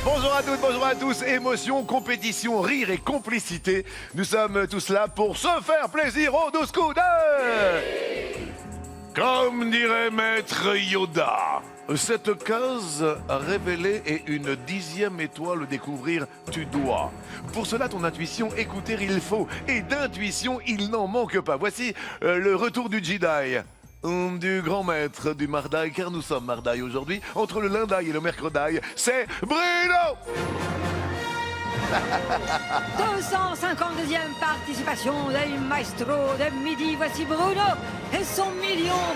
Bonjour à toutes, bonjour à tous. Émotion, compétition, rire et complicité. Nous sommes tous là pour se faire plaisir aux 12 coups de... Comme dirait Maître Yoda, cette case révélée est une 10e étoile découvrir tu dois. Pour cela, ton intuition, écouter il faut. Et d'intuition, il n'en manque pas. Voici le retour du Jedi. Du grand maître du Mardaï, car nous sommes Mardaï aujourd'hui. Entre le lundi et le mercredi, c'est Bruno. 252e participation del maestro de midi. Voici Bruno et son 1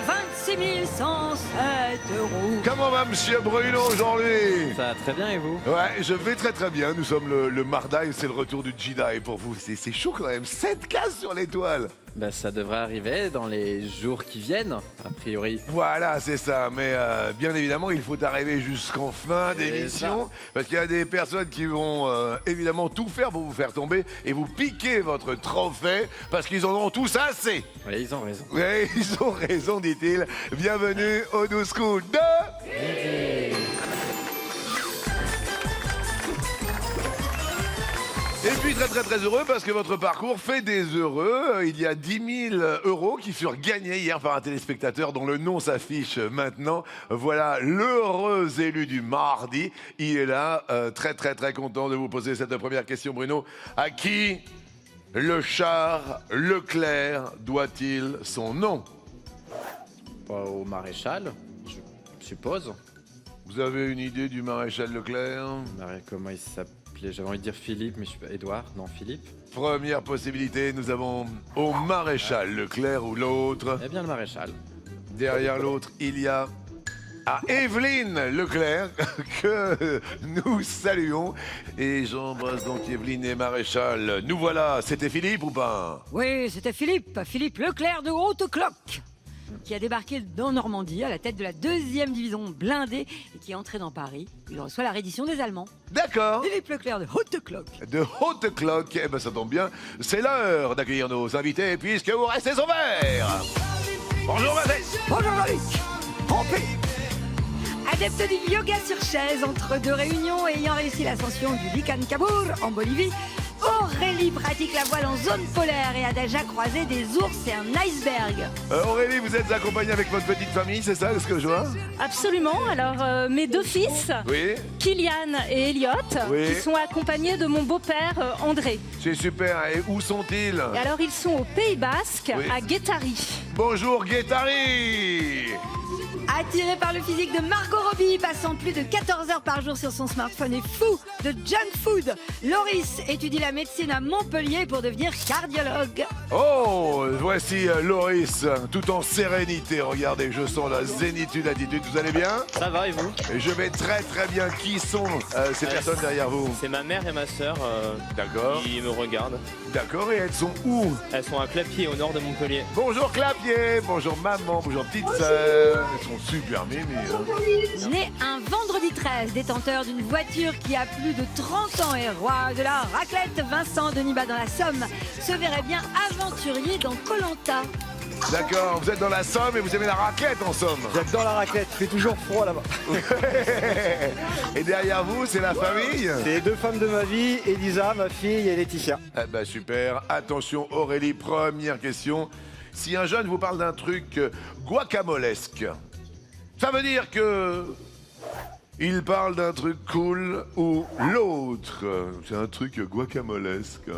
26 107 €. Comment va monsieur Bruno aujourd'hui? Ça va très bien et vous? Ouais, je vais très très bien. Nous sommes le Mardaï, c'est le retour du Jedi pour vous. C'est chaud quand même, 7 cases sur l'étoile. Bah, ça devrait arriver dans les jours qui viennent, a priori. Voilà, c'est ça. Mais bien évidemment, il faut arriver jusqu'en fin d'émission. Parce qu'il y a des personnes qui vont évidemment tout faire pour vous faire tomber et vous piquer votre trophée. Parce qu'ils en ont tous assez. Oui, ils ont raison. Oui, ils ont raison, dit-il. Bienvenue aux 12 coups de... Et puis très heureux parce que votre parcours fait des heureux. Il y a 10 000 € qui furent gagnés hier par un téléspectateur dont le nom s'affiche maintenant. Voilà l'heureux élu du mardi. Il est là, très content de vous poser cette première question, Bruno. À qui le char Leclerc doit-il son nom? Pas au maréchal, je suppose. Vous avez une idée du maréchal Leclerc? Comment il s'appelait? J'avais envie de dire Philippe, mais je suis pas... Édouard? Non, Philippe. Première possibilité, nous avons au maréchal Leclerc ou l'autre. Eh bien, le maréchal. Derrière l'autre, il y a à Evelyne Leclerc, que nous saluons. Et j'embrasse donc Evelyne et Maréchal. Nous voilà, c'était Philippe ou pas? Oui, c'était Philippe Leclerc de Haute-Cloque, qui a débarqué dans Normandie à la tête de la 2e division blindée et qui est entré dans Paris. Il reçoit la reddition des Allemands. D'accord. Philippe Leclerc de Haute-Cloque. De Haute-Cloque, eh ben ça tombe bien. C'est l'heure d'accueillir nos invités puisque vous restez ouverts. Bonjour Mathé. Bonjour Jean-Luc. Rampé. Adepte du yoga sur chaise entre deux réunions et ayant réussi l'ascension du Likan Kabur en Bolivie, Aurélie pratique la voile en zone polaire et a déjà croisé des ours et un iceberg. Aurélie, vous êtes accompagnée avec votre petite famille, c'est ça ce que je vois? Absolument. Alors, mes deux fils, Oui. Kylian et Elliot, Oui. qui sont accompagnés de mon beau-père André. C'est super, et où sont-ils? Et alors, ils sont au Pays Basque, Oui. à Guétari. Bonjour Guettari. Attiré par le physique de Margot Robbie, passant plus de 14 heures par jour sur son smartphone et fou de junk food, Loris étudie la médecine à Montpellier pour devenir cardiologue. Oh, voici Loris, tout en sérénité. Regardez, je sens la zénitude, l'attitude. Vous allez bien? Ça va et vous? Et je vais très bien. Qui sont ces personnes derrière vous? C'est ma mère et ma sœur D'accord. qui me regardent. D'accord, et elles sont où? Elles sont à Clapier, au nord de Montpellier. Bonjour Clapier, bonjour maman, bonjour petite sœur. Elles sont super mimi. Né un vendredi 13, détenteur d'une voiture qui a plus de 30 ans et roi de la raclette, Vincent Denibat dans la Somme se verrait bien aventurier dans Koh-Lanta. D'accord, vous êtes dans la Somme et vous aimez la raclette en Somme. J'adore la raclette, il fait toujours froid là-bas. Et derrière vous, c'est la famille? C'est les deux femmes de ma vie, Elisa, ma fille, et Laetitia. Eh ben super, attention Aurélie, première question. Si un jeune vous parle d'un truc guacamolesque, ça veut dire que il parle d'un truc cool ou l'autre? C'est un truc guacamolesque.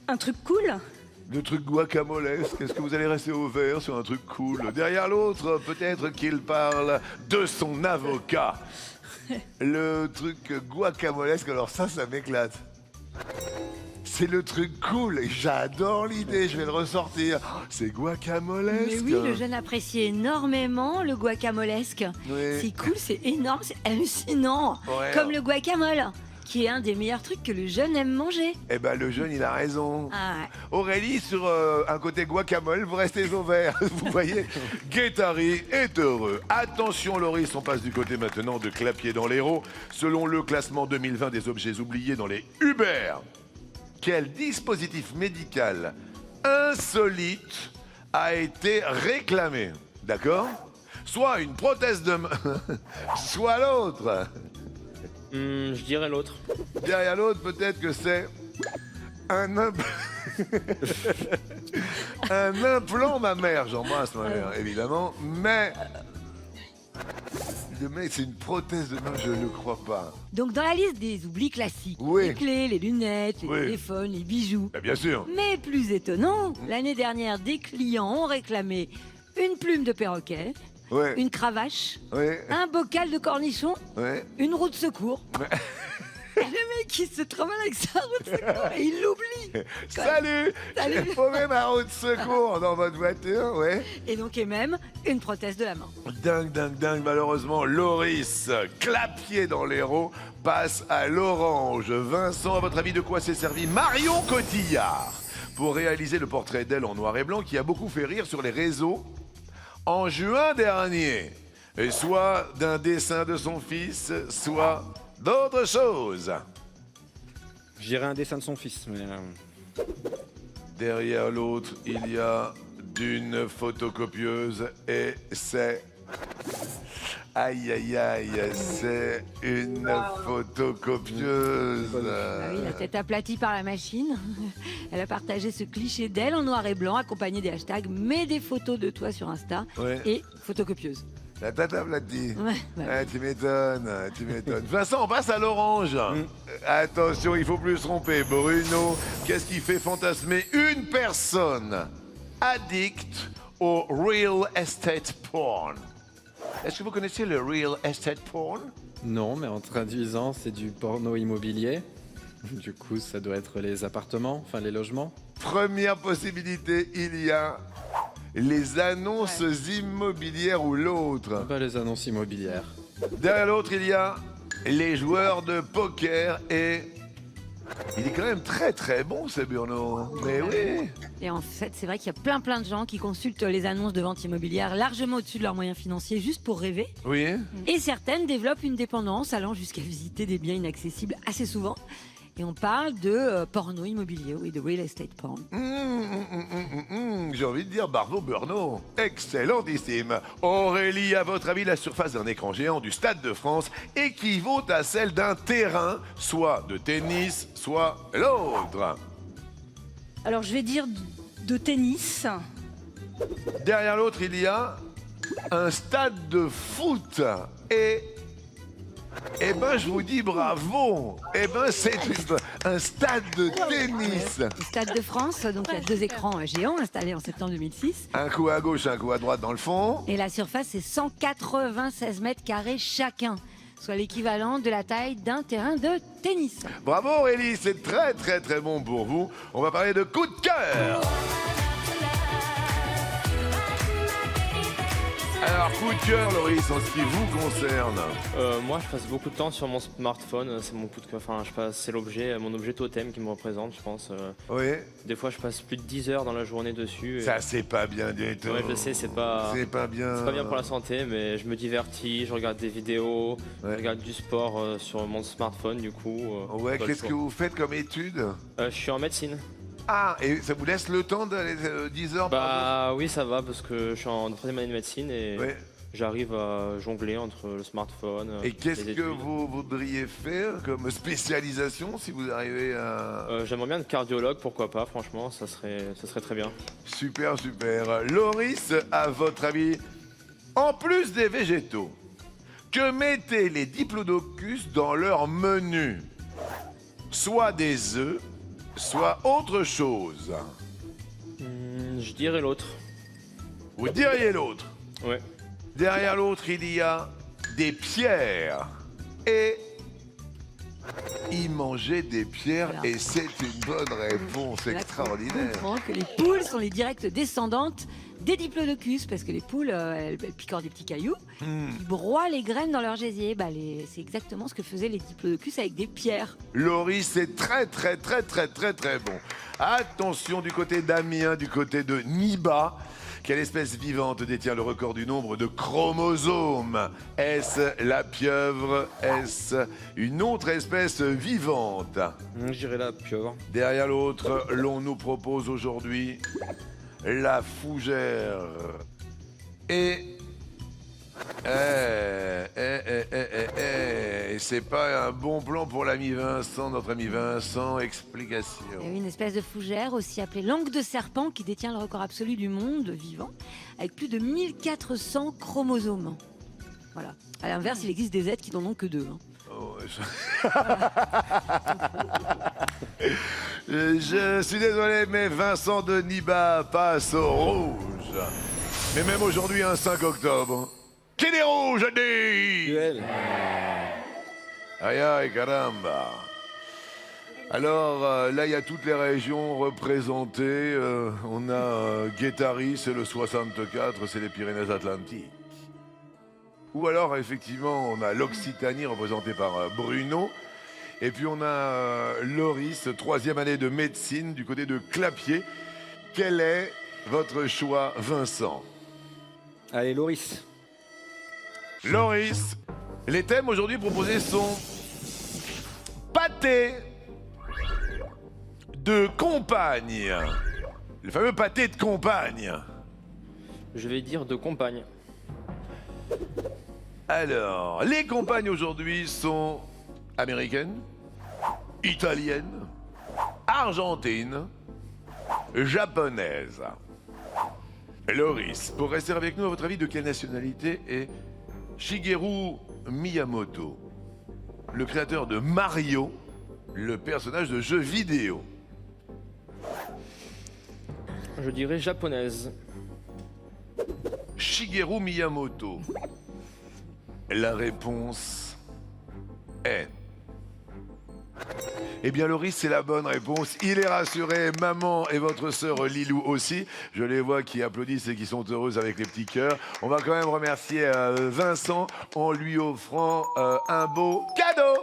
Un truc cool? Le truc guacamolesque, est-ce que vous allez rester ouvert sur un truc cool? Derrière l'autre, peut-être qu'il parle de son avocat. Le truc guacamolesque, alors ça m'éclate. C'est le truc cool et j'adore l'idée, je vais le ressortir. C'est guacamolesque. Mais oui, le jeune apprécie énormément le guacamolesque. Oui. C'est cool, c'est énorme, c'est hallucinant. Ouais. Comme le guacamole, qui est un des meilleurs trucs que le jeune aime manger. Eh ben le jeune, il a raison. Ah ouais. Aurélie, sur un côté guacamole, vous restez au vert. Vous voyez, Guettari est heureux. Attention Loris, on passe du côté maintenant de Clapier dans l'Hérault. Selon le classement 2020 des objets oubliés dans les Uber, quel dispositif médical insolite a été réclamé. D'accord? Soit une prothèse de main, soit l'autre. Je dirais l'autre. Derrière l'autre, peut-être que c'est un un implant mammaire. J'embrasse ma mère, évidemment. Mais le mec, c'est une prothèse de main, je ne crois pas. Donc dans la liste des oublis classiques, Oui. les clés, les lunettes, les Oui. téléphones, les bijoux. Bien sûr. Mais plus étonnant, l'année dernière, des clients ont réclamé une plume de perroquet, Ouais. une cravache, Ouais. un bocal de cornichon, Ouais. une roue de secours. Et le mec, il se trompe avec sa roue de secours et il l'oublie. Salut, Salut. j'ai paumé ma roue de secours dans votre voiture, ouais. Et donc, et même une prothèse de la main. Dingue, dingue, dingue. Malheureusement, Loris, clapier dans l'héros, passe à l'orange. Vincent, à votre avis, de quoi s'est servi Marion Cotillard pour réaliser le portrait d'elle en noir et blanc qui a beaucoup fait rire sur les réseaux en juin dernier? Et soit d'un dessin de son fils, soit d'autres choses. Je dirais un dessin de son fils, mais Derrière l'autre, il y a d'une photocopieuse et c'est... Aïe, aïe, aïe, c'est une photocopieuse. Ah oui, la tête aplatie par la machine. Elle a partagé ce cliché d'elle en noir et blanc, accompagné des hashtags mets des photos de toi sur Insta Ouais. et photocopieuse. La tête aplatie. Ouais, bah Ah, tu m'étonnes, tu m'étonnes. Vincent, on passe à l'orange. Attention, il faut plus se tromper. Bruno, qu'est-ce qui fait fantasmer une personne addict au real estate porn? Est-ce que vous connaissez le real estate porn? non, mais en traduisant, c'est du porno immobilier. Du coup, ça doit être les appartements, enfin les logements. Première possibilité, il y a les annonces immobilières ou l'autre. Pas les annonces immobilières. Derrière l'autre, il y a les joueurs de poker et... Il est quand même très très bon, ce Bruno. Mais oui. Et en fait, c'est vrai qu'il y a plein de gens qui consultent les annonces de vente immobilière largement au-dessus de leurs moyens financiers juste pour rêver. Oui. Et certaines développent une dépendance allant jusqu'à visiter des biens inaccessibles assez souvent. Et on parle de porno immobilier, oui, de real estate porn. J'ai envie de dire bravo Bruno. Excellentissime. Aurélie, à votre avis, la surface d'un écran géant du Stade de France équivaut à celle d'un terrain, soit de tennis, soit l'autre. Alors je vais dire de tennis. Derrière l'autre, il y a un stade de foot. Eh ben, je vous dis bravo. Eh ben, c'est un stade de tennis. Au Stade de France, donc il y a 2 écrans géants installés en septembre 2006. Un coup à gauche, un coup à droite dans le fond. Et la surface, c'est 196 mètres carrés chacun, soit l'équivalent de la taille d'un terrain de tennis. Bravo Aurélie, c'est très très très bon pour vous. On va parler de coup de cœur. Alors, coup de cœur, Loris, en ce qui vous concerne. Moi, je passe beaucoup de temps sur mon smartphone. C'est mon coup de cœur. Enfin, c'est l'objet, mon objet totem qui me représente, je pense. Oui, Des fois, je passe plus de 10 heures dans la journée dessus. ça c'est pas bien du tout. Ouais, je sais, c'est pas bien. c'est pas bien pour la santé, mais je me divertis, je regarde des vidéos, Ouais. je regarde du sport sur mon smartphone, du coup. Ouais, pas le qu'est-ce choix. que vous faites comme étude? Je suis en médecine. Ah, et ça vous laisse le temps d'aller 10 heures par Bah oui, ça va, parce que je suis en 3e année de médecine et jour? Ouais. j'arrive à jongler entre le smartphone. Et qu'est-ce les que études. vous voudriez faire comme spécialisation si vous arrivez à... J'aimerais bien être cardiologue, pourquoi pas, franchement, ça serait très bien. Super, super. Loris, à votre avis, en plus des végétaux, que mettaient les diplodocus dans leur menu? Soit des œufs, soit autre chose. Je dirais l'autre. Vous diriez l'autre. Ouais. Derrière l'autre, il y a des pierres. Et il mangeait des pierres Voilà. et c'est une bonne réponse Là, extraordinaire. On comprend que les poules sont les directes descendantes des diplodocus, parce que les poules, elles picorent des petits cailloux, ils broient les graines dans leur gésier. Bah, c'est exactement ce que faisaient les diplodocus avec des pierres. Loris, c'est très très très très très très bon. Attention du côté d'Amiens, du côté de Niba. Quelle espèce vivante détient le record du nombre de chromosomes? Est-ce la pieuvre? Est-ce une autre espèce vivante? Je dirais la pieuvre. Derrière l'autre, l'on nous propose aujourd'hui la fougère. Et c'est pas un bon plan pour l'ami Vincent, notre ami Vincent. Explication. Il y a une espèce de fougère, aussi appelée langue de serpent, qui détient le record absolu du monde vivant, avec plus de 1400 chromosomes. Voilà. À l'inverse, il existe des êtres qui n'en ont que 2. Oh, je suis désolé, mais Vincent de Niba passe au rouge. Mais même aujourd'hui, un 5 octobre. Qui est rouge, a dit? Duel. Aïe aïe, caramba. Alors, là, il y a toutes les régions représentées. On a Guétari, c'est le 64, c'est les Pyrénées-Atlantiques. Ou alors, effectivement, on a l'Occitanie, représentée par Bruno. Et puis, on a Loris, 3e année de médecine, du côté de Clapier. Quel est votre choix, Vincent? Allez, Loris. Loris, les thèmes aujourd'hui proposés sont pâté de compagne. Le fameux pâté de compagne. Je vais dire de compagne. Alors, les compagnes aujourd'hui sont américaines, italiennes, argentines, japonaises. Loris, pour rester avec nous, à votre avis, de quelle nationalité est Shigeru Miyamoto, le créateur de Mario, le personnage de jeu vidéo? Je dirais japonaise. Shigeru Miyamoto. La réponse est... Eh bien, Loris, c'est la bonne réponse. Il est rassuré. Maman et votre sœur Lilou aussi. Je les vois qui applaudissent et qui sont heureuses avec les petits cœurs. On va quand même remercier Vincent en lui offrant un beau cadeau.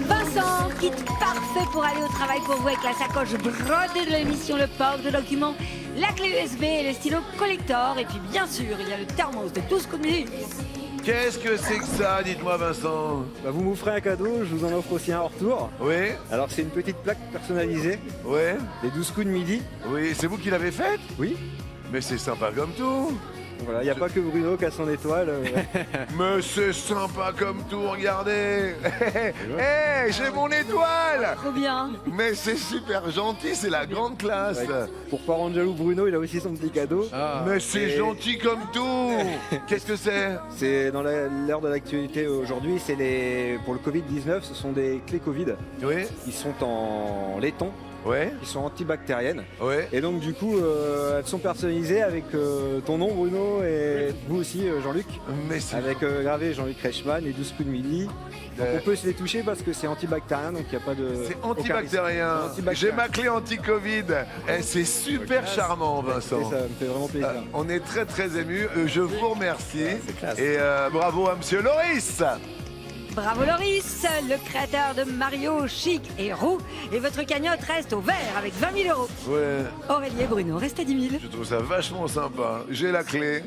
Vincent, kit parfait pour aller au travail pour vous avec la sacoche brodée de l'émission, le porte-document, la clé USB et le stylo collector. Et puis bien sûr, il y a le thermos de 12 coups de minute. Qu'est-ce que c'est que ça, dites-moi, Vincent? Bah, vous m'offrez un cadeau, je vous en offre aussi un en retour. Oui, Alors c'est une petite plaque personnalisée, oui, les 12 coups de midi. oui. C'est vous qui l'avez faite? Oui. Mais c'est sympa comme tout. Voilà, il n'y a pas que Bruno qui a son étoile. Mais c'est sympa comme tout, regardez. Hé, j'ai mon étoile. Trop bien. Mais c'est super gentil, c'est la grande classe. Ouais. Pour pas rendre jaloux Bruno, il a aussi son petit cadeau. Ah. Mais c'est Et- gentil comme tout. Qu'est-ce que c'est? C'est dans l'heure de l'actualité aujourd'hui, c'est pour le Covid-19, ce sont des clés Covid. Oui, Ils sont en laiton, ouais, ils sont antibactériennes. ouais. Et donc du coup, elles sont personnalisées avec ton nom Bruno et vous aussi Jean-Luc. Mais c'est... Avec gravé Jean-Luc Reichmann et 12 coups de midi. Donc on peut se les toucher parce que c'est antibactérien, donc il n'y a pas de... C'est aucun antibactérien. risque. Antibactérien. J'ai ma clé anti-Covid. Et c'est super charmant, Et Vincent. ça me fait vraiment plaisir. On est très très émus. Je vous remercie. Et bravo à Monsieur Loris. Bravo Loris, le créateur de Mario, chic et roux. Et votre cagnotte reste au vert avec 20 000 euros. Ouais, Aurélie et Bruno, reste à 10 000. je trouve ça vachement sympa. J'ai la clé.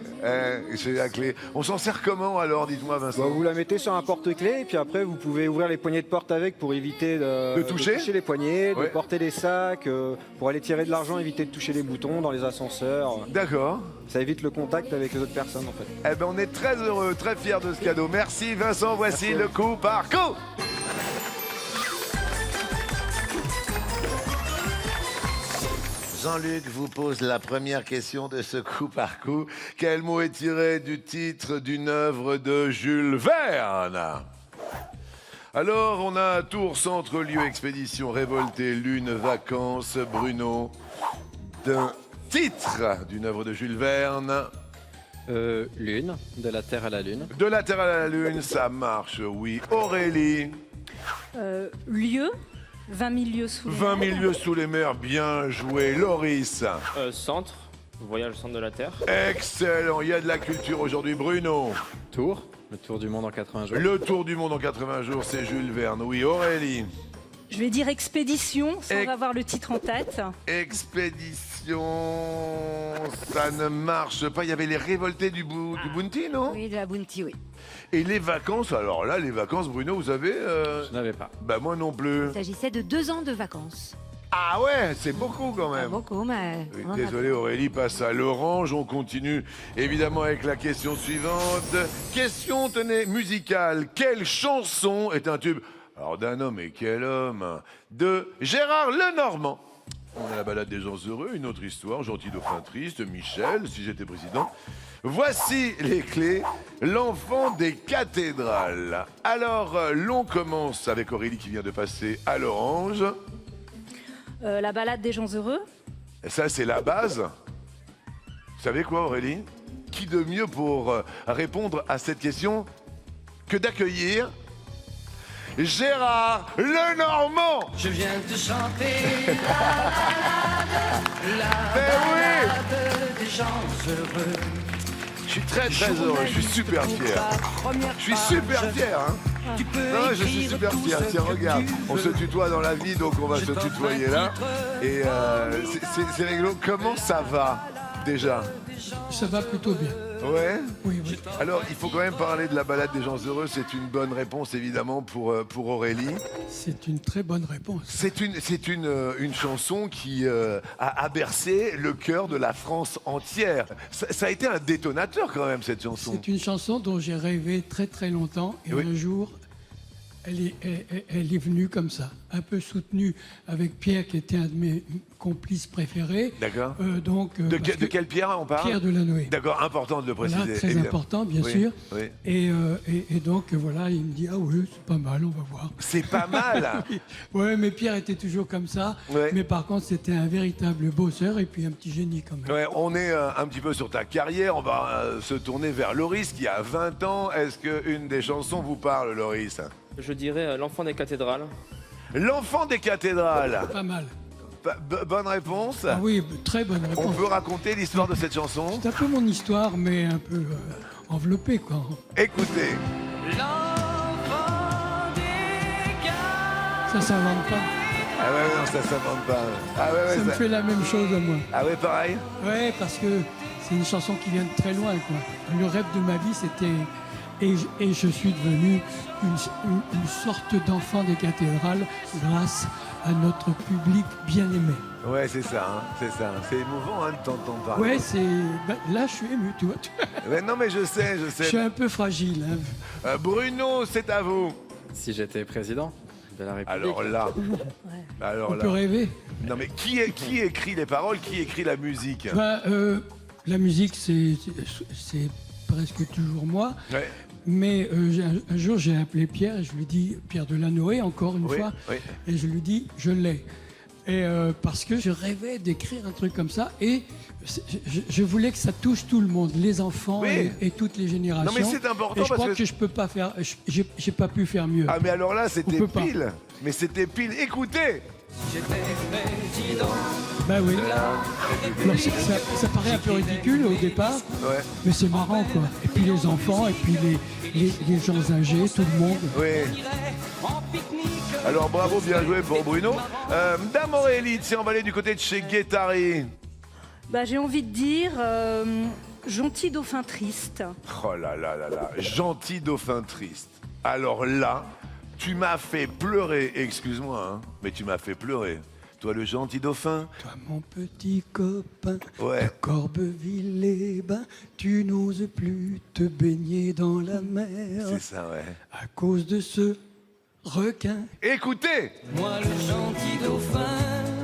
J'ai la clé. On s'en sert comment alors, dites-moi, Bah, Vincent? vous la mettez sur un porte-clés et puis après vous pouvez ouvrir les poignées de porte avec pour éviter de toucher les poignées, Ouais. de porter les sacs, pour aller tirer de l'argent, éviter de toucher les boutons dans les ascenseurs. D'accord. Ça évite le contact avec les autres personnes en fait. Eh ben, on est très heureux, très fiers de ce cadeau. Merci, Vincent. Voici le coup par coup. Jean-Luc vous pose la première question de ce coup par coup. Quel mot est tiré du titre d'une œuvre de Jules Verne? Alors, on a Tours, centre-lieu, expédition, révolté, lune, vacances, Bruno. D'un titre d'une œuvre de Jules Verne. Lune, de la Terre à la Lune. De la Terre à la Lune, ça marche, oui. Aurélie, Lieu, 20 000 lieues sous les 20 000 mers. lieues sous les mers, bien joué. Loris, Centre, voyage au centre de la Terre. excellent. Il y a de la culture aujourd'hui. Bruno, Tour, le tour du monde en 80 jours. le tour du monde en 80 jours, c'est Jules Verne. Oui, Aurélie, Je vais dire expédition, sans Ex- avoir le titre en tête. expédition, ça ne marche pas. Il y avait les révoltés du Bounty, non? Oui, de la Bounty, oui. Et les vacances, alors là, les vacances, Bruno, vous avez... Je n'avais pas. Bah moi non plus. Il s'agissait de 2 ans de vacances. Ah ouais, c'est beaucoup quand Pas même. beaucoup, mais... Oui, on en a désolé Aurélie, passe à l'orange. On continue évidemment avec la question suivante. Question, tenez, musicale. Quelle chanson est un tube, alors d'un homme et quel homme, de Gérard Lenormand? On a la balade des gens heureux, une autre histoire, Gentil dauphin triste, Michel, Si j'étais président. Voici les clés, l'enfant des cathédrales. Alors, l'on commence avec Aurélie qui vient de passer à l'orange. La balade des gens heureux. Et ça, c'est la base. Vous savez quoi, Aurélie? Qui de mieux pour répondre à cette question que d'accueillir Gérard Lenormand? Je viens te chanter Mais oui, des gens heureux. je suis très heureux, je suis super fier. Je suis super fier, hein. Non, je suis super fier. Tiens, regarde, on se tutoie dans la vie, donc on va se tutoyer là. Et c'est rigolo. Comment ça va, déjà? Ça va plutôt bien. Ouais. Oui, oui. Alors, il faut quand même parler de la balade des gens heureux. C'est une bonne réponse, évidemment, pour Aurélie. C'est une très bonne réponse. C'est une chanson qui a bercé le cœur de la France entière. Ça a été un détonateur, quand même, cette chanson. C'est une chanson dont j'ai rêvé très très longtemps. Et Oui. un jour, elle est venue comme ça, un peu soutenue avec Pierre, qui était un de mes complices préférés. D'accord. De De quelle Pierre on parle? Pierre Delanoë. D'accord, important de le préciser. Voilà, très évidemment. important, bien Oui, sûr. oui. Et donc, voilà, il me dit, ah oui, c'est pas mal, on va voir. C'est pas mal. Ouais, mais Pierre était toujours comme ça. Ouais. Mais par contre, c'était un véritable bosseur et puis un petit génie quand même. Ouais, on est un petit peu sur ta carrière. On va se tourner vers Loris, qui a 20 ans. Est-ce qu'une des chansons vous parle, Loris? Je dirais L'enfant des cathédrales. L'enfant des cathédrales. Pas mal. Bonne réponse. Ah oui, très bonne On réponse. peut raconter l'histoire de cette chanson? C'est un peu mon histoire, mais un peu enveloppée, quoi. Écoutez. Ça s'invente pas. Ah ouais, non, ça s'invente pas. Ah ouais, Ça me ça- fait la même chose à moi. Ah ouais, pareil. Ouais, parce que c'est une chanson qui vient de très loin, quoi. Le rêve de ma vie, c'était... Et je suis devenu une sorte d'enfant des cathédrales grâce à notre public bien-aimé. Ouais, c'est ça, hein, c'est ça. C'est émouvant hein, de t'entendre parler. Ouais, c'est... bah, là, je suis ému, tu vois. Ouais, non, mais je sais, je Je suis sais. un peu fragile. Hein. Bruno, c'est à vous. Si j'étais président de la République. Alors là. Alors On là. peut rêver. Non, mais qui écrit les paroles? Qui écrit la musique? Bah, la musique, c'est presque toujours moi. Ouais. Mais un jour, j'ai appelé Pierre, et je lui ai dit, Pierre Delanoë, encore une Oui, fois, oui. et je lui dis, je l'ai. Et parce que je rêvais d'écrire un truc comme ça, et je voulais que ça touche tout le monde, les enfants Oui. et toutes les générations. Non, mais c'est important Et je parce crois que- que je peux pas faire, j'ai pas pu faire mieux. Ah, mais alors là, c'était On peut pas. pile. Mais c'était pile. Écoutez. Bah oui. Alors, ça paraît un peu ridicule au départ, Ouais. mais c'est marrant, quoi. Et puis les enfants, et puis les gens âgés, tout le monde. Oui. Alors bravo, bien joué pour Bruno. Dame Aurélie, tiens, on va aller du côté de chez Guettari. Bah, j'ai envie de dire Gentil dauphin triste. Oh là là là là, gentil dauphin triste. Alors là, tu m'as fait pleurer, excuse-moi, hein, mais tu m'as fait pleurer. Toi le gentil dauphin. Toi, mon petit copain, Ouais. de Corbeville-les-Bains, tu n'oses plus te baigner dans la mer C'est ça, ouais. à cause de ce requin. Écoutez. Moi le gentil dauphin,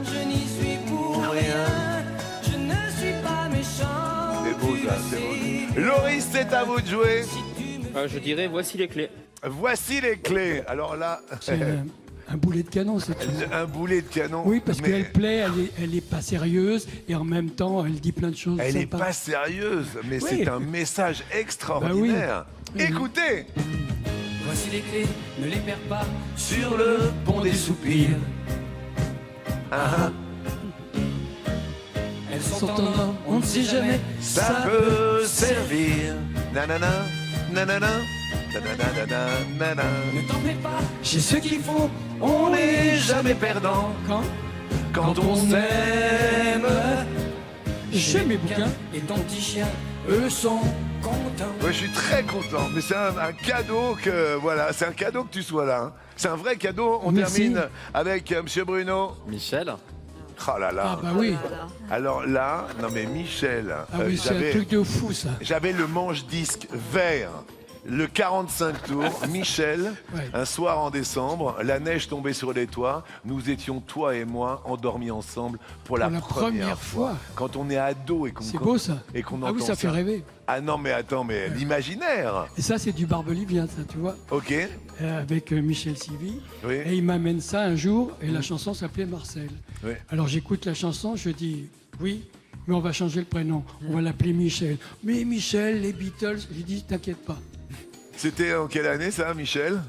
je n'y suis pour rien. Je ne suis pas méchant. C'est beau ça, c'est beau. Loris, c'est à vous de jouer. Je dirais Voici les clés. Voici les clés. Alors là, C'est un boulet de canon, c'est tout. un boulet de canon. Oui, parce mais qu'elle plaît, elle est pas sérieuse, et en même temps, elle dit plein de choses elle est sympas. pas sérieuse, mais Oui. c'est un message extraordinaire. Oui. Écoutez. Voici les clés, ne les perds pas sur le pont des soupirs. Ah, Elles Sont sont en en or, on ne sait jamais. ça peut servir. Nanana, nanana, nanana, nanana. Ne t'en fais pas, chez ceux qui font, on n'est jamais perdant. Quand Quand on s'aime, Chez mes bouquins. et ton petit chien, eux sont contents. Ouais, je suis très content, mais c'est un cadeau que voilà, c'est un cadeau que tu sois là. hein. C'est un vrai cadeau. On Merci. termine avec Monsieur Bruno. Michel, Oh là là. Ah bah oui, Alors là, non mais Michel, ah oui, c'est un truc de fou ça. j'avais le manche-disque vert. Le 45 tours, Michel, Ouais. un soir en décembre, la neige tombait sur les toits, nous étions, toi et moi, endormis ensemble pour la première fois. Quand on est ado et qu'on C'est beau ça. et qu'on Ah entend oui, ça fait rêver. Ah non mais attends, mais l'imaginaire. Et ça, c'est du Barbelivien, ça, tu vois, Ok, avec Michel Sivi. oui, Et il m'amène ça un jour, et la chanson s'appelait Marcel. oui. Alors j'écoute la chanson, je dis oui, mais on va changer le prénom, on va l'appeler Michel. Mais Michel, les Beatles, j'ai dit t'inquiète pas. C'était en quelle année ça, Michel?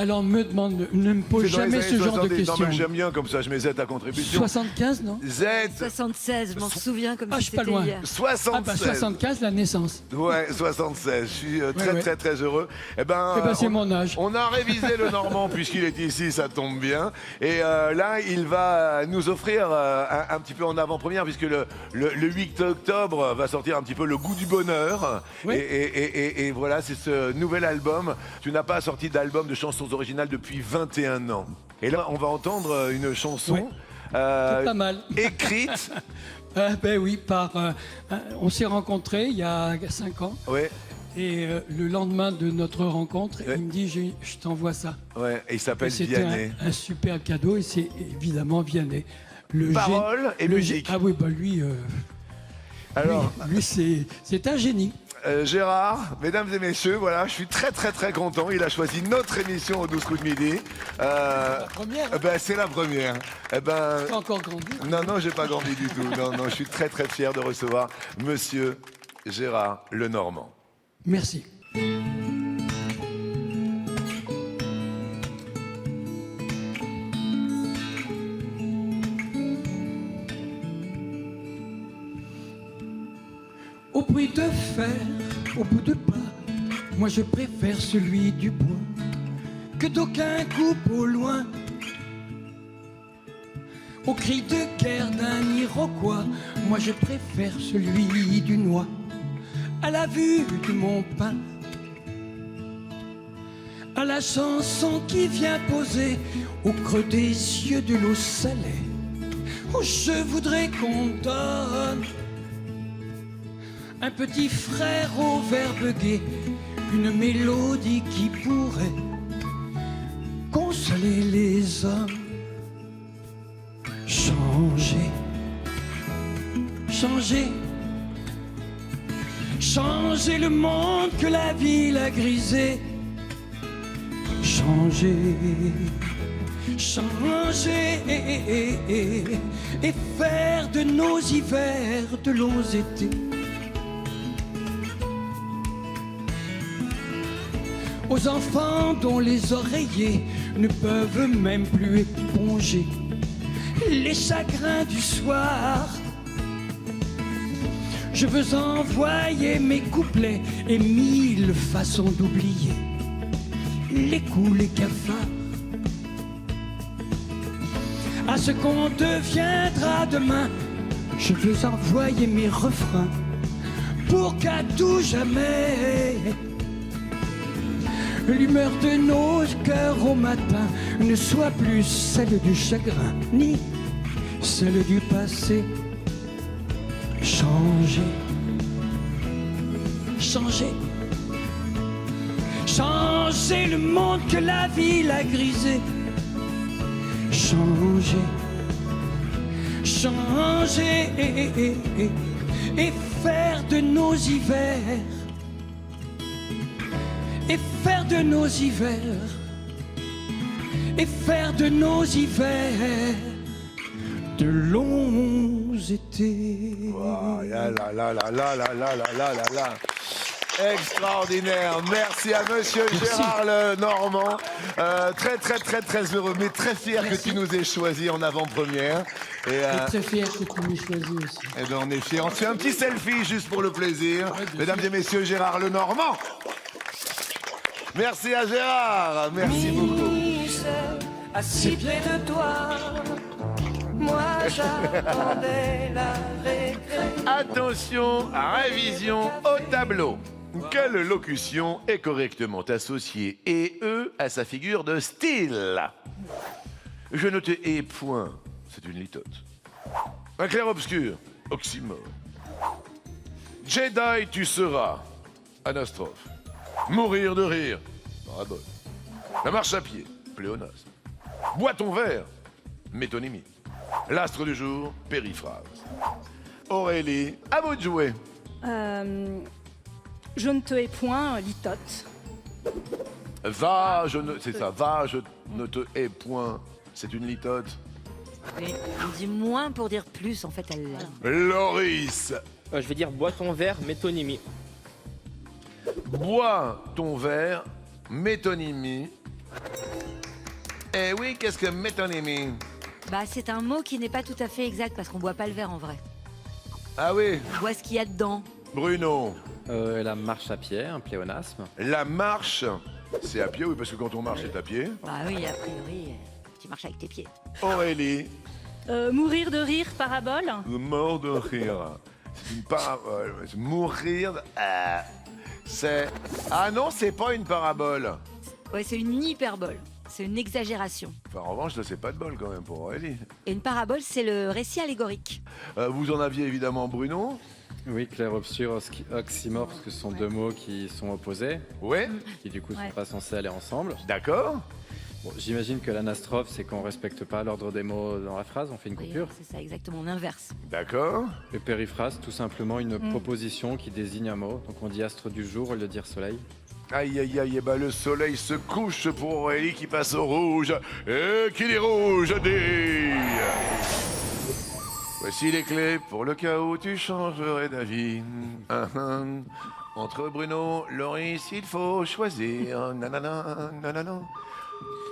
Alors ne me pose C'est dans les jamais années ce genre de 70. Non questions. mais j'aime bien comme ça, je mets Z à contribution. 75, non? Z, 76, je m'en souviens comme Ah, si je suis pas c'était loin. hier. 76. Ah bah 75, la naissance. Ouais, 76. Je suis très, ouais. très, très heureux. Eh Eh ben, c'est mon âge. On a révisé le Normand puisqu'il est ici, ça tombe bien. Et là, il va nous offrir un petit peu en avant-première puisque le 8 octobre va sortir un petit peu Le Goût du Bonheur. Oui. Et voilà, c'est ce nouvel album. Tu n'as pas sorti d'album de chansons originales depuis 21 ans. Et là, on va entendre une chanson. Ouais. C'est pas mal. Écrite. Ben oui, on s'est rencontrés il y a 5 ans. Ouais, Et le lendemain de notre rencontre, Ouais. il me dit je t'envoie ça. ouais. Et il s'appelle Et c'était Vianney. un super cadeau et c'est évidemment Vianney. Le Paroles et musique. Ah oui, bah lui, Alors, lui c'est un génie. Gérard, mesdames et messieurs, voilà, je suis très très très content. Il a choisi notre émission au 12 coups de midi. La première, Ben, c'est la première. Eh ben, pas encore grandi. non, j'ai pas grandi du tout. Non, je suis très très fier de recevoir Monsieur Gérard Lenormand. Merci. Au bruit de fer, au bout de pas, moi je préfère celui du bois que d'aucun coupent au loin. Au cri de guerre d'un Iroquois, moi je préfère celui du noix. À la vue de mon pain, à la chanson qui vient poser au creux des yeux de l'eau salée, où je voudrais qu'on donne un petit frère au verbe gai, une mélodie qui pourrait consoler les hommes. Changer, changer, changer le monde que la ville a grisé. Changer, changer et faire de nos hivers de longs étés. Aux enfants dont les oreillers ne peuvent même plus éponger les chagrins du soir, je veux envoyer mes couplets et 1000 façons d'oublier les coups, les cafards. À ce qu'on deviendra demain, je veux envoyer mes refrains pour qu'à tout jamais l'humeur de nos cœurs au matin ne soit plus celle du chagrin, ni celle du passé. Changer, changer, changer le monde que la ville a grisé. Changer, changer et faire de nos hivers, et faire de nos hivers, et faire de nos hivers de longs étés. Wow, là, là, là, là, là, là, là, là, là, là. Extraordinaire. Merci à Monsieur Gérard Lenormand. Très, très, très, très heureux, mais très fier que tu nous aies choisi en avant-première. Et très fier que tu m'aies choisi aussi. eh ben, on est fiers. On se fait un petit selfie juste pour le plaisir. Mesdames et messieurs, Gérard Lenormand. Merci à Gérard. Merci beaucoup. Michel, assis près de toi, moi j'attendais la récré. Attention, révision au tableau. Quelle locution est correctement associée et à sa figure de style? Je ne te hais point, c'est une litote. Un clair-obscur, oxymore. Jedi, tu seras. Anastrophe. Mourir de rire. Parabole. La marche à pied. Pléonasme. Bois ton verre. Métonymie. L'astre du jour. Périphrase. Aurélie, à vous de jouer. Je ne te hais point, litote. Va, je ne... C'est ça. Va, je ne te hais point. C'est une litote. Oui, on dit moins pour dire plus, en fait, elle l'aime. Loris. Je vais dire bois ton verre, métonymie. Bois ton verre. Métonymie. Eh oui, qu'est-ce que métonymie? Bah, c'est un mot qui n'est pas tout à fait exact parce qu'on boit pas le verre en vrai. Ah oui, On boit ce qu'il y a dedans. Bruno. La marche à pied, un pléonasme. La marche, c'est à pied, oui, parce que quand on marche, c'est à pied. Bah oui, a priori, tu marches avec tes pieds. Aurélie, Mourir de rire, parabole. mort de rire. C'est une parabole. Mourir, c'est... Ah non, c'est pas une parabole. Ouais, c'est une hyperbole. C'est une exagération. Enfin, en revanche, là, c'est pas de bol quand même pour Aurélie. Et une parabole, c'est le récit allégorique. Vous en aviez évidemment Bruno. Oui, clair-obscur, oxymore, parce que ce sont deux mots qui sont opposés, Oui, qui du coup ne Ouais. sont pas censés aller ensemble. d'accord. Bon, j'imagine que l'anastrophe, c'est qu'on respecte pas l'ordre des mots dans la phrase, on fait une Oui, coupure. c'est ça, exactement, l'inverse. D'accord. Et périphrase, tout simplement une proposition qui désigne un mot. Donc on dit astre du jour au lieu de dire soleil. Aïe, aïe, aïe, et bah le soleil se couche pour Aurélie qui passe au rouge. Et qui dit rouge dit... Voici les clés pour le cas où tu changerais d'avis. Entre Bruno, Loris, il faut choisir. Nanana, nanana.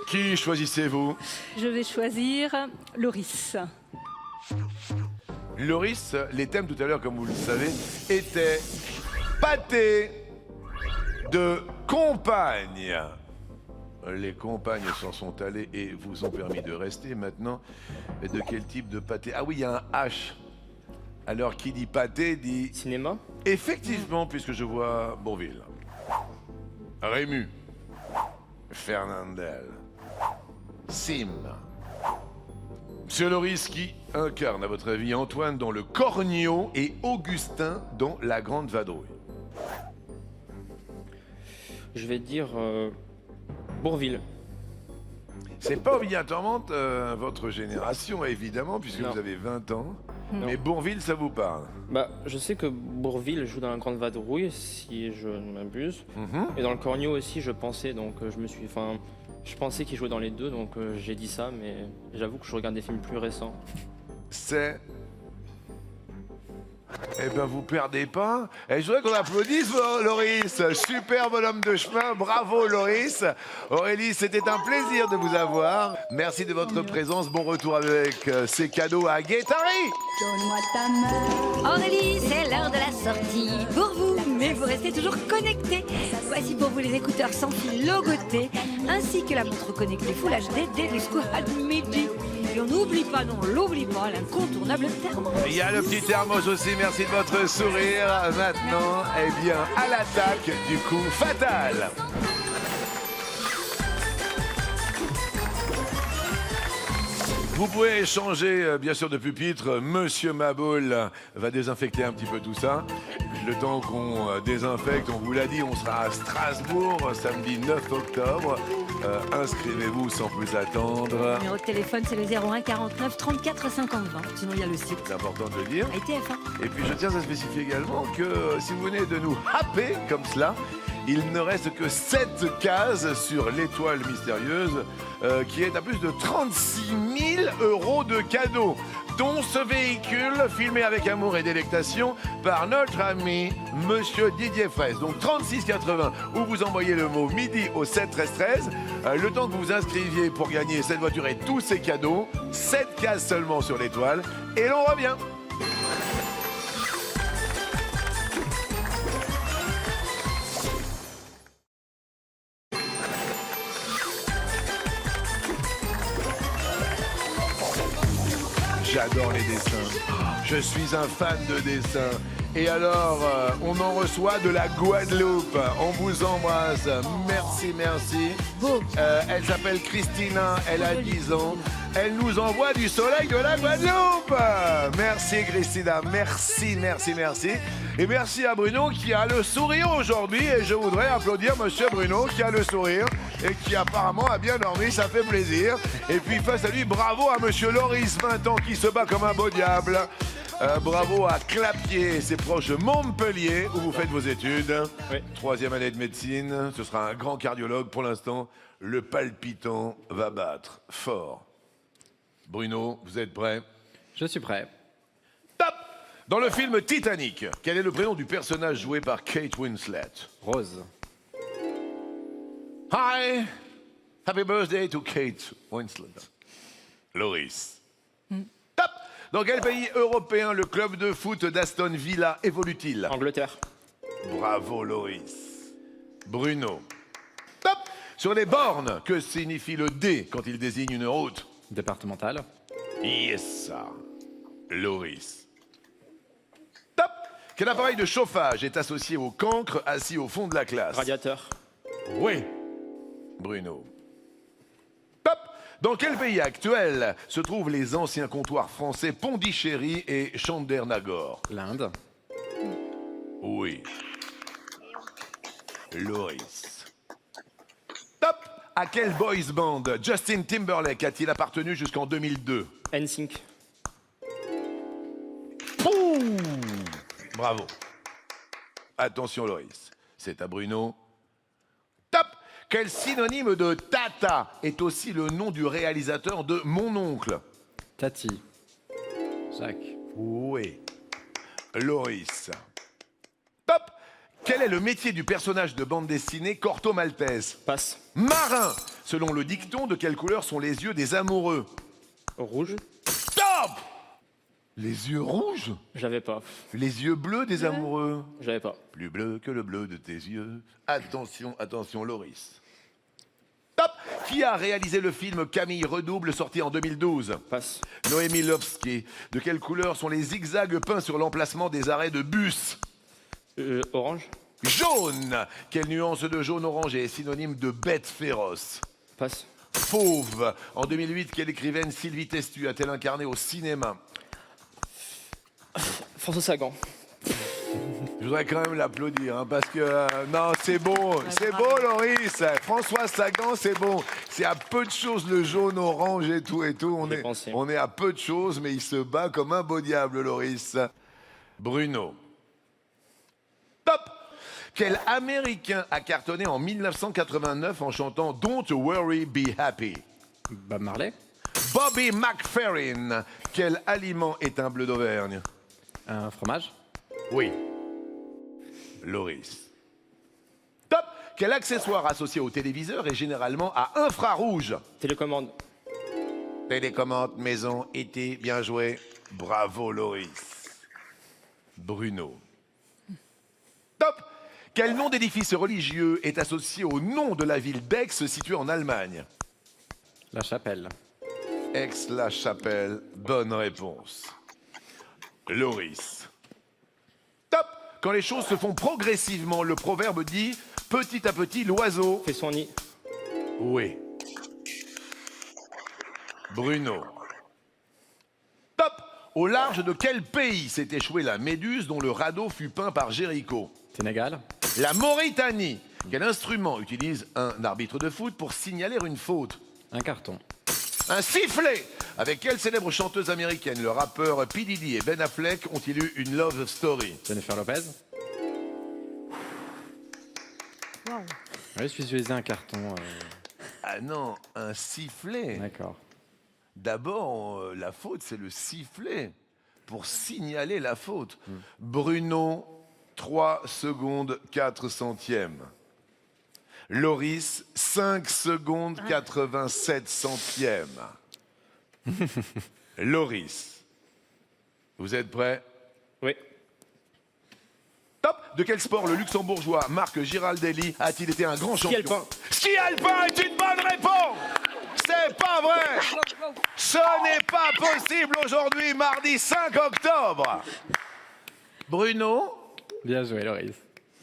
Qui choisissez-vous? Je vais choisir Loris. Loris, les thèmes tout à l'heure, comme vous le savez, étaient pâté de compagne. Les compagnes s'en sont allées et vous ont permis de rester maintenant. Mais de quel type de pâté? Ah oui, il y a un H. Alors, qui dit pâté dit... Cinéma. Effectivement, puisque je vois Bourvil. Rému. Fernandel. Sim. Monsieur Loris, qui incarne, à votre avis, Antoine dans Le Cornio et Augustin dans La Grande Vadrouille? Je vais dire Bourvil. C'est pas obligatoirement votre génération, évidemment, puisque Non. vous avez 20 ans. Non. Mais Bourvil, ça vous parle? Bah, je sais que Bourvil joue dans La Grande Vadrouille, si je ne m'abuse. Mhm. Et dans Le Cornio aussi, je pensais, donc je pensais qu'il jouait dans les deux, donc j'ai dit ça, mais j'avoue que je regarde des films plus récents. C'est... Eh ben, vous perdez pas. Et je voudrais qu'on applaudisse Loris. Super bonhomme de chemin. Bravo, Loris. Aurélie, c'était un plaisir de vous avoir. Merci de votre présence. Bon retour avec ces cadeaux à Guettari. Aurélie, c'est l'heure de la sortie pour vous, mais vous restez toujours connectés. Voici pour vous les écouteurs sans fil logotés, ainsi que la montre connectée Full HD dès jusqu'au midi. Et on n'oublie pas, non, on l'oublie pas, l'incontournable thermos. Il y a le petit thermos aussi. Merci de votre sourire. Maintenant, eh bien, à l'attaque du coup fatal. Vous pouvez changer, bien sûr, de pupitre. Monsieur Maboul va désinfecter un petit peu tout ça. Le temps qu'on désinfecte, on vous l'a dit, on sera à Strasbourg samedi 9 octobre. Inscrivez-vous sans plus attendre. Le numéro de téléphone, c'est le 01 49 34 50 20. Sinon, il y a le site. C'est important de le dire. ITF1. Et puis je tiens à spécifier également que si vous venez de nous happer comme cela, il ne reste que 7 cases sur l'étoile mystérieuse qui est à plus de 36 000 € de cadeaux, dont ce véhicule filmé avec amour et délectation par notre ami Monsieur Didier Fraisse. Donc 36,80 où vous envoyez le mot midi au 7 13 13. Le temps que vous vous inscriviez pour gagner cette voiture et tous ces cadeaux, 7 cases seulement sur l'étoile et l'on revient. J'adore les dessins. Je suis un fan de dessins. Et alors, on en reçoit de la Guadeloupe. On vous embrasse. Merci, merci. Beau. Elle s'appelle Christina, elle a 10 ans. Elle nous envoie du soleil de la Guadeloupe. Merci Christina, merci, merci, merci. Et merci à Bruno qui a le sourire aujourd'hui. Et je voudrais applaudir Monsieur Bruno qui a le sourire et qui apparemment a bien dormi, ça fait plaisir. Et puis face à lui, bravo à Monsieur Loris, 20 ans, qui se bat comme un beau diable. Bravo à Clapier, c'est proche de Montpellier, où vous faites vos études. Oui. 3e année de médecine, ce sera un grand cardiologue. Pour l'instant, le palpitant va battre fort. Bruno, vous êtes prêt? Je suis prêt. Top! Dans le film Titanic, quel est le prénom du personnage joué par Kate Winslet? Rose. Hi! Happy birthday to Kate Winslet. Loris. Top! Dans quel pays européen le club de foot d'Aston Villa évolue-t-il? Angleterre. Bravo Loris. Bruno. Top! Sur les bornes, que signifie le D quand il désigne une route? Départementale. Yes, ça. Loris. Top! Quel appareil de chauffage est associé au cancre assis au fond de la classe? Radiateur. Oui. Bruno. Top! Dans quel pays actuel se trouvent les anciens comptoirs français Pondichéry et Chandernagore? L'Inde. Oui. Loris. Top! À quel boys band Justin Timberlake a-t-il appartenu jusqu'en 2002? NSYNC. Pouh! Bravo. Attention Loris, c'est à Bruno. Top! Quel synonyme de Tata est aussi le nom du réalisateur de Mon Oncle? Tati. Jacques. Oui. Loris. Top! Quel est le métier du personnage de bande dessinée Corto Maltese? Passe. Marin. Selon le dicton, de quelle couleur sont les yeux des amoureux? Rouge. Stop! Les yeux rouges? J'avais pas. Les yeux bleus des amoureux? J'avais pas. Plus bleu que le bleu de tes yeux. Attention, attention, Loris. Top! Qui a réalisé le film Camille Redouble, sorti en 2012? Passe. Noémie Lovski. De quelle couleur sont les zigzags peints sur l'emplacement des arrêts de bus? Orange. Jaune. Quelle nuance de jaune-orange est synonyme de bête féroce? Passe. Fauve. En 2008, quelle écrivaine Sylvie Testu a-t-elle incarné au cinéma? François Sagan. Je voudrais quand même l'applaudir, hein, parce que... non, c'est beau, c'est beau, Loris. François Sagan, c'est bon. C'est à peu de choses, le jaune-orange et tout, et tout. J'ai pensé. On est à peu de choses, mais il se bat comme un beau diable, Loris. Bruno. Top! Quel Américain a cartonné en 1989 en chantant Don't Worry, Be Happy? Bob Marley. Bobby McFerrin. Quel aliment est un bleu d'Auvergne? Un fromage. Oui. Loris. Top! Quel accessoire associé au téléviseur est généralement à infrarouge? Télécommande. Télécommande, maison, été, bien joué. Bravo, Loris. Bruno. Top! Quel nom d'édifice religieux est associé au nom de la ville d'Aix située en Allemagne? La Chapelle. Aix-la-Chapelle, bonne réponse. Loris. Top! Quand les choses se font progressivement, le proverbe dit « petit à petit, l'oiseau... » Fait son nid. Oui. Bruno. Top! Au large de quel pays s'est échouée la Méduse dont le radeau fut peint par Géricault? Sénégal. La Mauritanie. Quel instrument utilise un arbitre de foot pour signaler une faute? Un carton. Un sifflet. Avec quelle célèbre chanteuse américaine le rappeur P. Diddy et Ben Affleck ont-ils eu une love story? Jennifer Lopez. Wow. Oui, je suis utilisé un carton. Ah non, un sifflet. D'accord. D'abord, la faute, c'est le sifflet pour signaler la faute. Bruno, 3 secondes 4 centièmes. Loris, 5 secondes 87 centièmes. Loris, vous êtes prêts? Oui. Top! De quel sport le luxembourgeois Marc Giraldelli a-t-il été un grand champion? alpin. Ski alpin est une bonne réponse! C'est pas vrai! Ce n'est pas possible aujourd'hui, mardi 5 octobre! Bruno? Bien joué, Loris.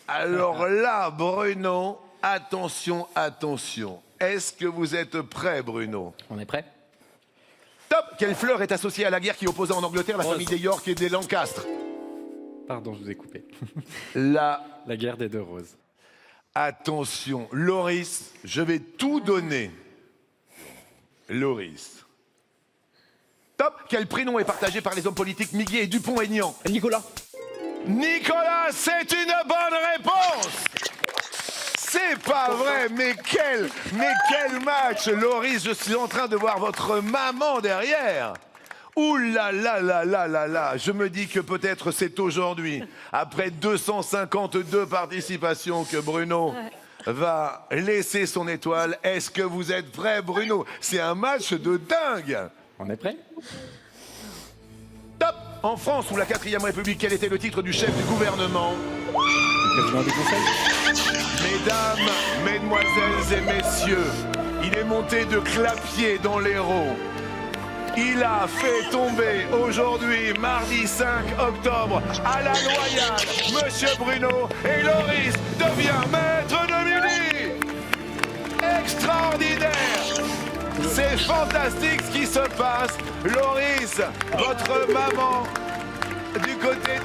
Alors là, Bruno, attention, attention. Est-ce que vous êtes prêt, Bruno? On est prêt? Top. Quelle fleur est associée à la guerre qui opposait en Angleterre la Rose. famille des York et des Lancastre? Pardon, je vous ai coupé. La... La guerre des 2 roses. Attention, Loris, je vais tout donner. Loris. Top. Quel prénom est partagé par les hommes politiques Miguel et Dupont-Aignan? Nicolas. Nicolas, c'est une bonne réponse. C'est pas vrai, mais quel match, Loris. Je suis en train de voir votre maman derrière. Ouh là là là là là là. Je me dis que peut-être c'est aujourd'hui, après 252 participations, que Bruno va laisser son étoile. Est-ce que vous êtes prêt, Bruno? C'est un match de dingue. On est prêt? Top. En France, sous la 4e République, quel était le titre du chef du gouvernement? Président du Conseil? Mesdames, mesdemoiselles et messieurs, il est monté de Clapier dans l'Hérault. Il a fait tomber aujourd'hui, mardi 5 octobre, à la Loyale, Monsieur Bruno, et Loris devient maître de midi. Extraordinaire. C'est fantastique ce qui se passe. Loris, votre maman, du côté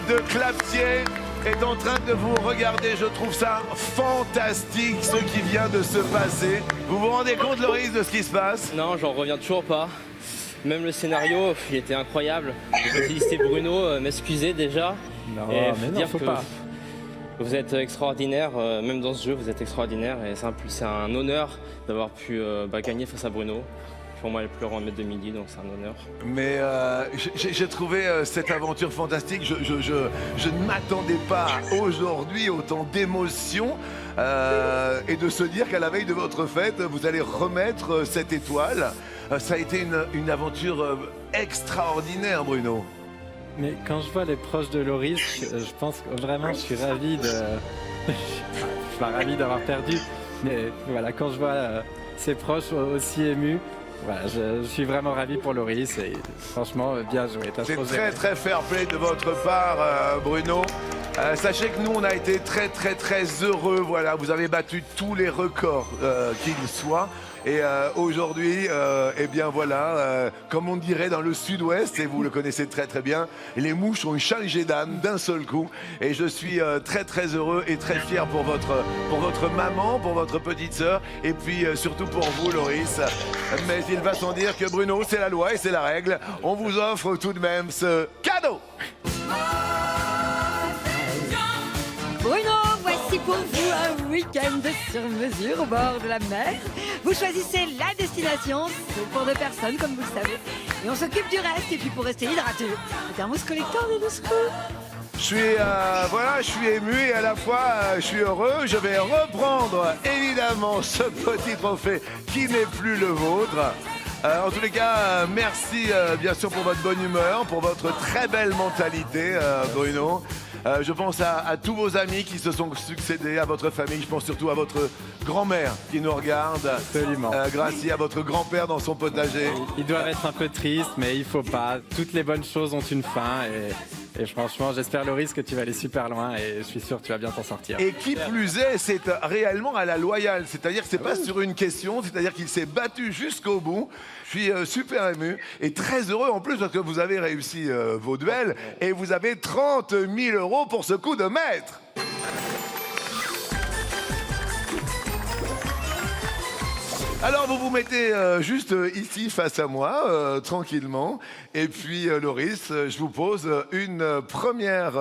de Clapier, est en train de vous regarder. Je trouve ça fantastique ce qui vient de se passer. Vous vous rendez compte, Loris, de ce qui se passe? Non, j'en reviens toujours pas. Même le scénario, il était incroyable. Je vais féliciter Bruno, m'excuser déjà. Non, Et mais non, dire faut que pas. Vous êtes extraordinaire, même dans ce jeu, vous êtes extraordinaire. Et c'est un honneur d'avoir pu gagner face à Bruno. Pour moi, le plus grand maître de midi, donc c'est un honneur. Mais j'ai trouvé cette aventure fantastique. Je ne m'attendais pas aujourd'hui autant d'émotions et de se dire qu'à la veille de votre fête, vous allez remettre cette étoile. Ça a été une aventure extraordinaire, Bruno. Mais quand je vois les proches de Loris, je pense que vraiment je suis ravi de... je suis pas ravi d'avoir perdu, mais voilà, quand je vois ses proches aussi émus, voilà, je suis vraiment ravi pour Loris et franchement, bien joué. T'as C'est trop très géré. très fair play de votre part, Bruno. Sachez que nous, on a été très très très heureux. Voilà, vous avez battu tous les records qu'il soit. Et aujourd'hui, eh bien voilà, comme on dirait dans le sud-ouest, et vous le connaissez très très bien, les mouches ont changé d'âme d'un seul coup. Et je suis très très heureux et très fier pour votre maman, pour votre petite sœur, et puis surtout pour vous, Loris. Mais il va sans dire que Bruno, c'est la loi et c'est la règle. On vous offre tout de même ce cadeau. Bruno, voici pour vous un week-end sur mesure au bord de la mer. Vous choisissez la destination, c'est pour 2 personnes comme vous le savez. Et on s'occupe du reste, et puis pour rester hydraté, le thermos collector des 12 coups. Je suis ému et à la fois je suis heureux. Je vais reprendre évidemment ce petit trophée qui n'est plus le vôtre. En tous les cas, merci bien sûr pour votre bonne humeur, pour votre très belle mentalité, Bruno. Je pense à tous vos amis qui se sont succédés, à votre famille. Je pense surtout à votre grand-mère qui nous regarde. Absolument. Grâce à votre grand-père dans son potager. Ils doivent être un peu tristes, mais il faut pas. Toutes les bonnes choses ont une fin et franchement, j'espère Loris que tu vas aller super loin et je suis sûr que tu vas bien t'en sortir. Et qui plus est, c'est réellement à la loyale. C'est-à-dire que c'est pas sur une question, c'est-à-dire qu'il s'est battu jusqu'au bout. Je suis super ému et très heureux en plus parce que vous avez réussi vos duels et vous avez 30 000 € pour ce coup de maître. Alors vous vous mettez juste ici face à moi, tranquillement. Et puis Loris, je vous pose une première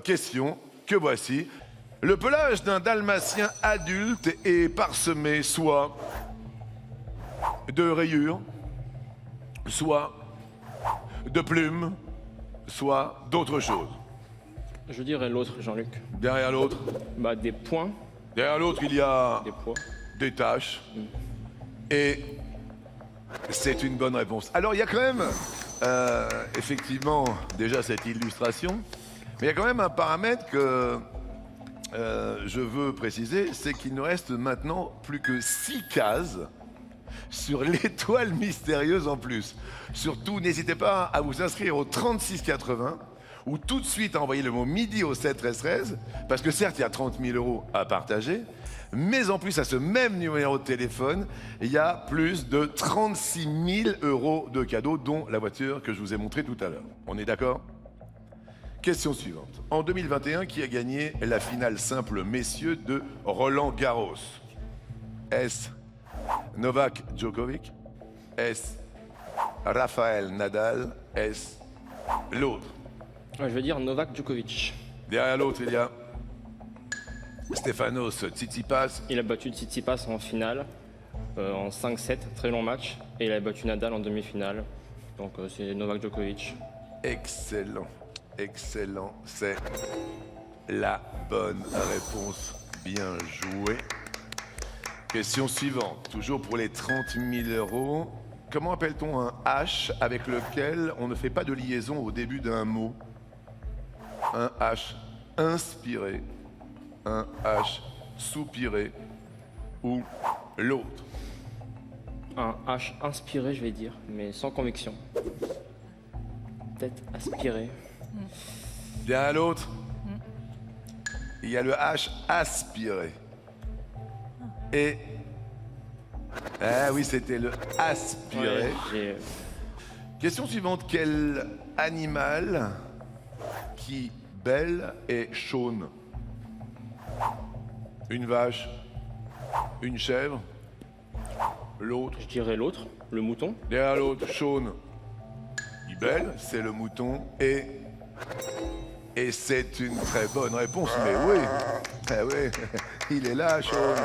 question que voici. Le pelage d'un dalmatien adulte est parsemé soit de rayures, soit de plumes, soit d'autres choses. Je dirais l'autre, Jean-Luc. Derrière l'autre, Des points, derrière l'autre, il y a des poids. des taches. Et c'est une bonne réponse. Alors il y a quand même, effectivement, déjà cette illustration, mais il y a quand même un paramètre que je veux préciser, c'est qu'il nous reste maintenant plus que 6 cases sur l'étoile mystérieuse en plus. Surtout, n'hésitez pas à vous inscrire au 3680 ou tout de suite à envoyer le mot midi au 7 13 13, parce que certes, il y a 30 000 euros à partager, mais en plus, à ce même numéro de téléphone, il y a plus de 36 000 euros de cadeaux, dont la voiture que je vous ai montrée tout à l'heure. On est d'accord ? Question suivante. En 2021, qui a gagné la finale simple messieurs de Roland Garros? Est-ce Novak Djokovic? Est-ce Rafael Nadal? Est-ce l'autre? Je vais dire Novak Djokovic. Derrière l'autre, il y a Stefanos Tsitsipas. Il a battu Tsitsipas en finale, en 5-7, très long match. Et il a battu Nadal en demi-finale. Donc c'est Novak Djokovic. Excellent, excellent. C'est la bonne réponse. Bien joué. Question suivante, toujours pour les 30 000 euros. Comment appelle-t-on un H avec lequel on ne fait pas de liaison au début d'un mot? Un H inspiré, un H soupiré ou l'autre? Un H inspiré, je vais dire, mais sans conviction. Peut-être aspiré. Derrière l'autre, il y a le H aspiré. Et... Ah oui, c'était le aspiré. Ouais, Question suivante, quel animal qui bêle et chaune? Une vache, une chèvre, l'autre. je dirais l'autre, le mouton. Derrière l'autre, chaune. Il bêle, c'est le mouton. Et c'est une très bonne réponse, mais oui. Eh oui, il est là, chaune.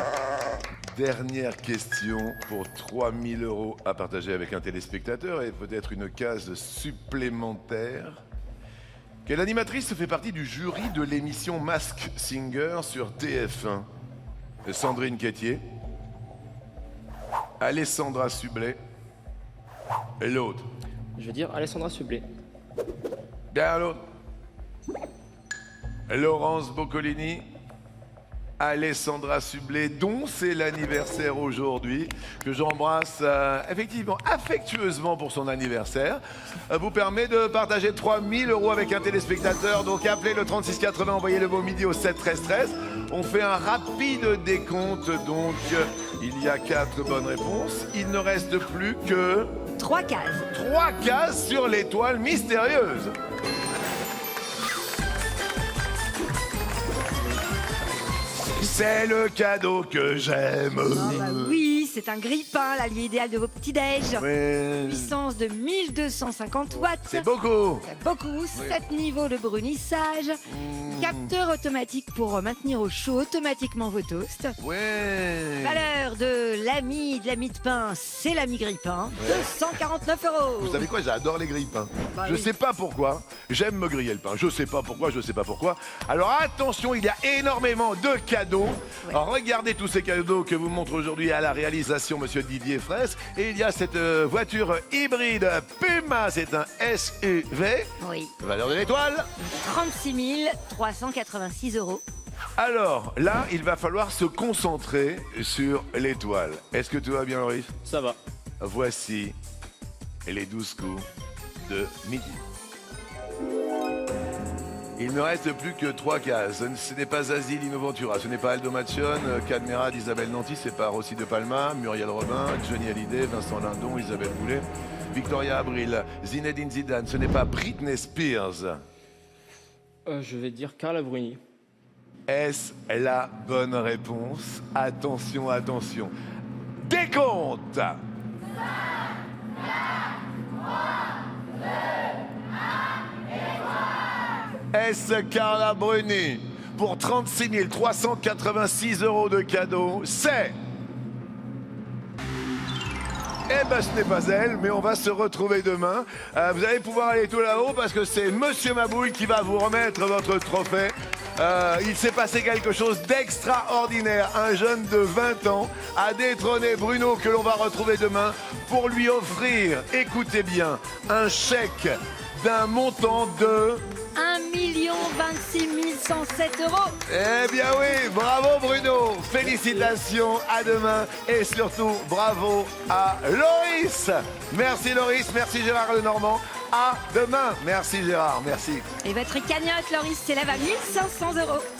Dernière question pour 3 000 euros à partager avec un téléspectateur et peut-être une case supplémentaire. Quelle animatrice fait partie du jury de l'émission Mask Singer sur TF1? Sandrine Quétier, Alessandra Sublet et l'autre. Je vais dire Alessandra Sublet. Derrière l'autre, Laurence Boccolini, Alessandra Sublet, dont c'est l'anniversaire aujourd'hui, que j'embrasse effectivement affectueusement pour son anniversaire, vous permet de partager 3 000 euros avec un téléspectateur. Donc appelez le 3680, envoyez le mot midi au 7 13 13. On fait un rapide décompte, donc il y a 4 bonnes réponses. Il ne reste plus que 3 cases. 3 cases sur l'étoile mystérieuse. C'est le cadeau que j'aime. Ah bah oui, c'est un grille-pain, l'allié idéal de vos petits-déj. Ouais. Puissance de 1250 watts. C'est beaucoup. C'est beaucoup. 7 niveaux de brunissage. Capteur automatique pour maintenir au chaud automatiquement vos toasts. Ouais. Valeur de l'ami de pain, c'est l'ami grille-pain. 249 euros. Vous savez quoi, j'adore les grille-pains. Bah Je oui. sais pas pourquoi, j'aime me griller le pain. Je sais pas pourquoi. Alors attention, il y a énormément de cadeaux. Ouais. Alors, regardez tous ces cadeaux que vous montre aujourd'hui à la réalisation monsieur Didier Fraisse. Et il y a cette voiture hybride Puma, c'est un SUV. Oui. Valeur de l'étoile. 36 386 euros. Alors là, il va falloir se concentrer sur l'étoile. Est-ce que tout va bien, Loris? Ça va. Voici les 12 coups de midi. Il ne reste plus que 3 cases. Ce n'est pas Zazie Lino Ventura, ce n'est pas Aldo Macion, Cadmera d'Isabelle Nanty, c'est pas Rossi de Palma, Muriel Robin, Johnny Hallyday, Vincent Lindon, Isabelle Boulet, Victoria Abril, Zinedine Zidane, ce n'est pas Britney Spears. Je vais dire Carla Bruni. Est-ce la bonne réponse? Attention, attention. Décompte! Est-ce Carla Bruni pour 36 386 euros de cadeau? C'est... Eh ben ce n'est pas elle, mais on va se retrouver demain. Vous allez pouvoir aller tout là-haut parce que c'est Monsieur Mabouille qui va vous remettre votre trophée. Il s'est passé quelque chose d'extraordinaire. Un jeune de 20 ans a détrôné Bruno que l'on va retrouver demain pour lui offrir, écoutez bien, un chèque d'un montant de... 1 26 107 euros. Eh bien oui, bravo Bruno, félicitations, à demain et surtout bravo à Loris. Merci Loris, merci Gérard Lenormand. À demain. Merci Gérard, merci. Et votre cagnotte, Loris, s'élève à 1 500 €.